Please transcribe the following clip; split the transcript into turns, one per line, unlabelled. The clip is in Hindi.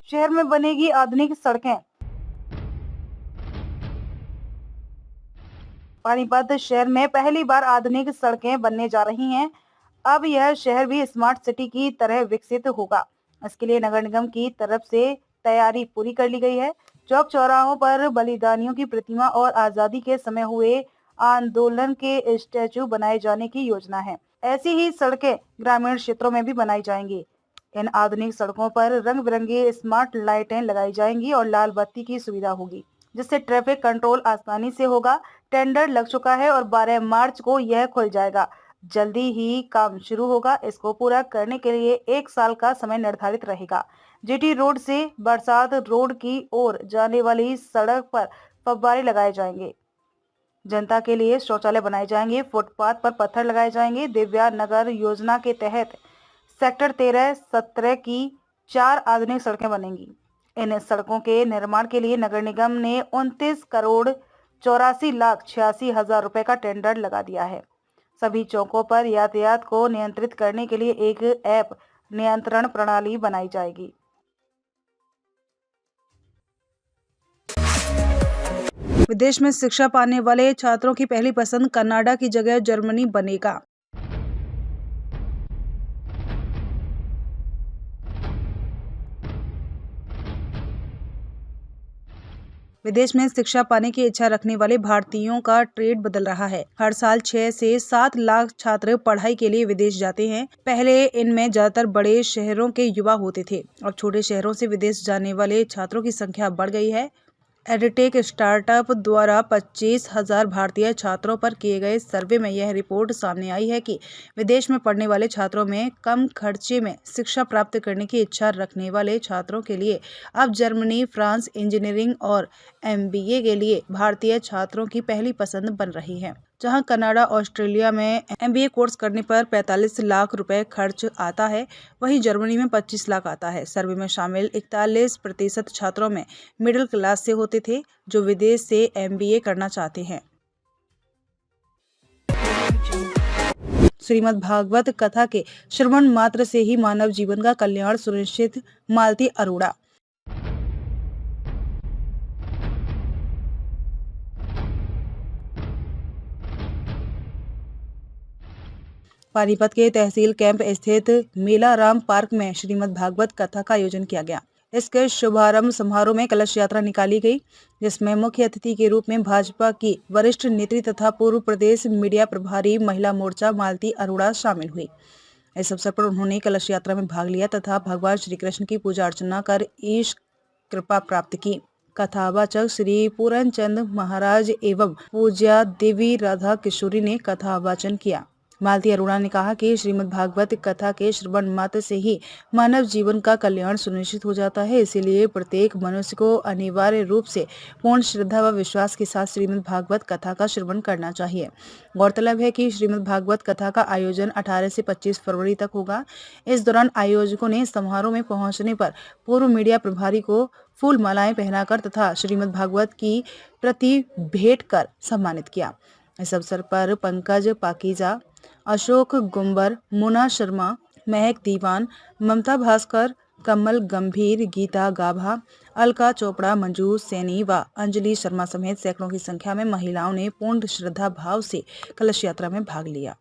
शहर में बनेगी आधुनिक सड़कें। पानीपत शहर में पहली बार आधुनिक सड़कें बनने जा रही हैं। अब यह शहर भी स्मार्ट सिटी की तरह विकसित होगा। इसके लिए नगर निगम की तरफ से तैयारी पूरी कर ली गई है। चौक चौराहों पर बलिदानियों की प्रतिमा और आजादी के समय हुए आंदोलन के स्टैचू बनाए जाने की योजना है। ऐसी ही सड़कें ग्रामीण क्षेत्रों में भी बनाई जाएंगी। इन आधुनिक सड़कों पर रंग बिरंगी स्मार्ट लाइटें लगाई जाएंगी और लाल बत्ती की सुविधा होगी, जिससे ट्रैफिक कंट्रोल आसानी से होगा। टेंडर लग चुका है और 12 मार्च को यह खुल जाएगा। जल्दी ही काम शुरू होगा। इसको पूरा करने के लिए 1 साल का समय निर्धारित रहेगा। जीटी रोड से बरसात रोड की ओर जाने वाली सड़क पर फव्वारे लगाए जाएंगे। जनता के लिए शौचालय बनाए जाएंगे। फुटपाथ पर पत्थर लगाए जाएंगे। दिव्या नगर योजना के तहत सेक्टर 13-17 की 4 आधुनिक सड़कें बनेंगी। इन सड़कों के निर्माण के लिए नगर निगम ने 29 करोड़ 84,86,000 रुपए का टेंडर लगा दिया है। सभी चौकों पर यातायात को नियंत्रित करने के लिए एक ऐप नियंत्रण प्रणाली बनाई जाएगी। विदेश में शिक्षा पाने वाले छात्रों की पहली पसंद कनाडा की जगह जर्मनी बनेगा। विदेश में शिक्षा पाने की इच्छा रखने वाले भारतीयों का ट्रेड बदल रहा है। हर साल 6 से 7 लाख छात्र पढ़ाई के लिए विदेश जाते हैं। पहले इनमें ज्यादातर बड़े शहरों के युवा होते थे। अब छोटे शहरों से विदेश जाने वाले छात्रों की संख्या बढ़ गई है। एडिटेक स्टार्टअप द्वारा 25,000 भारतीय छात्रों पर किए गए सर्वे में यह रिपोर्ट सामने आई है कि विदेश में पढ़ने वाले छात्रों में कम खर्चे में शिक्षा प्राप्त करने की इच्छा रखने वाले छात्रों के लिए अब जर्मनी, फ्रांस इंजीनियरिंग और MBA के लिए भारतीय छात्रों की पहली पसंद बन रही है। जहां कनाडा, ऑस्ट्रेलिया में MBA कोर्स करने पर 45 लाख रुपए खर्च आता है, वहीं जर्मनी में 25 लाख आता है। सर्वे में शामिल 41% छात्रों में मिडिल क्लास से होते थे, जो विदेश से MBA करना चाहते हैं। श्रीमद् भागवत कथा के श्रवण मात्र से ही मानव जीवन का कल्याण सुनिश्चित, मालती अरोड़ा। पानीपत के तहसील कैंप स्थित मेलाराम पार्क में श्रीमद् भागवत कथा का आयोजन किया गया। इसके शुभारंभ समारोह में कलश यात्रा निकाली गई, जिसमें मुख्य अतिथि के रूप में भाजपा की वरिष्ठ नेत्री तथा पूर्व प्रदेश मीडिया प्रभारी महिला मोर्चा मालती अरोड़ा शामिल हुई। इस अवसर पर उन्होंने कलश यात्रा में भाग लिया तथा भगवान श्री कृष्ण की पूजा अर्चना कर ईश कृपा प्राप्त की। कथावाचक श्री पूरनचंद महाराज एवं पूज्या देवी राधा किशोरी ने कथा वाचन किया। मालती अरोड़ा ने कहा कि श्रीमद् भागवत कथा के श्रवण मात्र से ही मानव जीवन का कल्याण सुनिश्चित हो जाता है। इसीलिए प्रत्येक मनुष्य को अनिवार्य रूप से पूर्ण श्रद्धा व विश्वास के साथ श्रीमद् भागवत कथा का श्रवण करना चाहिए। गौरतलब है कि श्रीमद् भागवत कथा का आयोजन 18 से 25 फरवरी तक होगा। इस दौरान आयोजकों ने समारोह में पहुंचने पर पूर्व मीडिया प्रभारी को फूल मालाएं पहनाकर तथा श्रीमद् भागवत की प्रति भेंट कर सम्मानित किया। इस अवसर पर पंकज पाकीजा, अशोक गुंबर, मुना शर्मा, महक दीवान, ममता भास्कर, कमल गंभीर, गीता गाभा, अलका चोपड़ा, मंजू सैनी व अंजलि शर्मा समेत सैकड़ों की संख्या में महिलाओं ने पूर्ण श्रद्धा भाव से कलश यात्रा में भाग लिया।